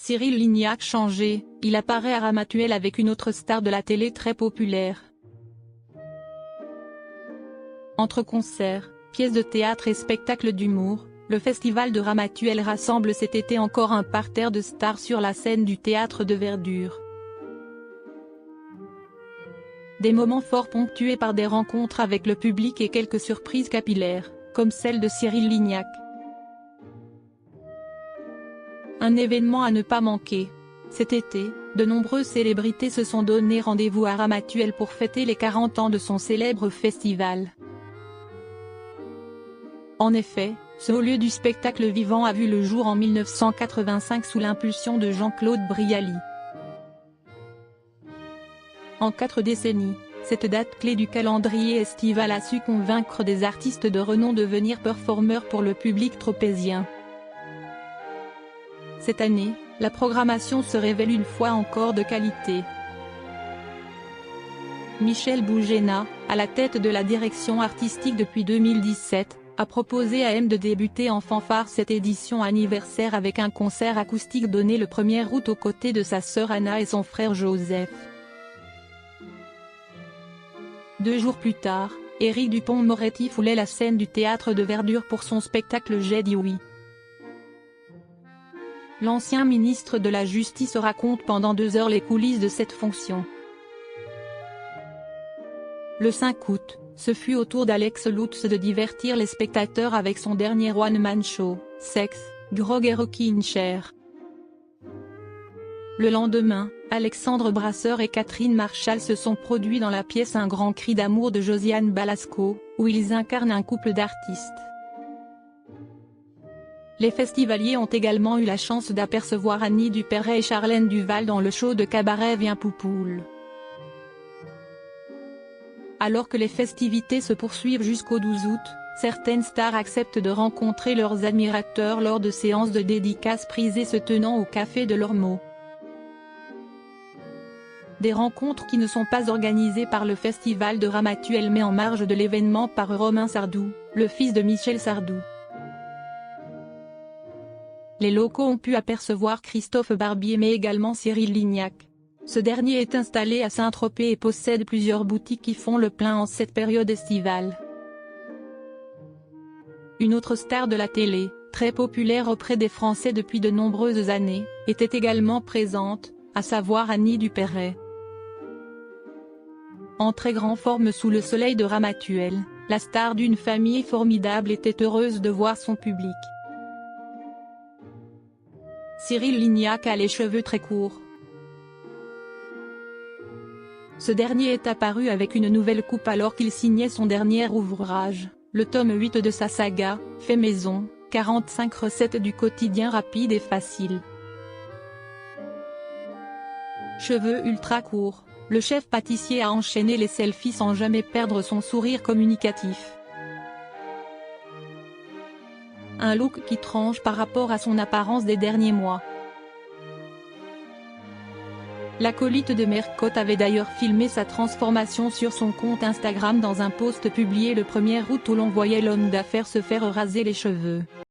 Cyril Lignac changé, il apparaît à Ramatuelle avec une autre star de la télé très populaire. Entre concerts, pièces de théâtre et spectacles d'humour, le festival de Ramatuelle rassemble cet été encore un parterre de stars sur la scène du théâtre de Verdure. Des moments forts ponctués par des rencontres avec le public et quelques surprises capillaires, comme celle de Cyril Lignac. Un événement à ne pas manquer. Cet été, de nombreuses célébrités se sont donné rendez-vous à Ramatuelle pour fêter les 40 ans de son célèbre festival. En effet, ce haut lieu du spectacle vivant a vu le jour en 1985 sous l'impulsion de Jean-Claude Brialy. En 4 décennies, cette date clé du calendrier estival a su convaincre des artistes de renom de devenir performeurs pour le public tropézien. Cette année, la programmation se révèle une fois encore de qualité. Michel Bougena, à la tête de la direction artistique depuis 2017, a proposé à M de débuter en fanfare cette édition anniversaire avec un concert acoustique donné le 1er août aux côtés de sa sœur Anna et son frère Joseph. 2 jours plus tard, Éric Dupond-Moretti foulait la scène du théâtre de Verdure pour son spectacle J'ai dit oui. L'ancien ministre de la Justice raconte pendant 2 heures les coulisses de cette fonction. Le 5 août, ce fut au tour d'Alex Lutz de divertir les spectateurs avec son dernier one-man show, Sexe, Drogue et Rockin' Chair. Le lendemain, Alexandre Brasseur et Catherine Marchal se sont produits dans la pièce Un grand cri d'amour de Josiane Balasco, où ils incarnent un couple d'artistes. Les festivaliers ont également eu la chance d'apercevoir Annie Dupéret et Charlène Duval dans le show de cabaret Viens Poupoule. Alors que les festivités se poursuivent jusqu'au 12 août, certaines stars acceptent de rencontrer leurs admirateurs lors de séances de dédicaces prisées se tenant au Café de l'Ormeau. Des rencontres qui ne sont pas organisées par le festival de Ramatuelle mais en marge de l'événement par Romain Sardou, le fils de Michel Sardou. Les locaux ont pu apercevoir Christophe Barbier mais également Cyril Lignac. Ce dernier est installé à Saint-Tropez et possède plusieurs boutiques qui font le plein en cette période estivale. Une autre star de la télé, très populaire auprès des Français depuis de nombreuses années, était également présente, à savoir Annie Dupéret. En très grande forme sous le soleil de Ramatuelle, la star d'une famille formidable était heureuse de voir son public. Cyril Lignac a les cheveux très courts. Ce dernier est apparu avec une nouvelle coupe alors qu'il signait son dernier ouvrage, le tome 8 de sa saga, Fait maison, 45 recettes du quotidien rapide et facile. Cheveux ultra courts, le chef pâtissier a enchaîné les selfies sans jamais perdre son sourire communicatif. Un look qui tranche par rapport à son apparence des derniers mois. L'acolyte de Mercotte avait d'ailleurs filmé sa transformation sur son compte Instagram dans un post publié le 1er août où l'on voyait l'homme d'affaires se faire raser les cheveux.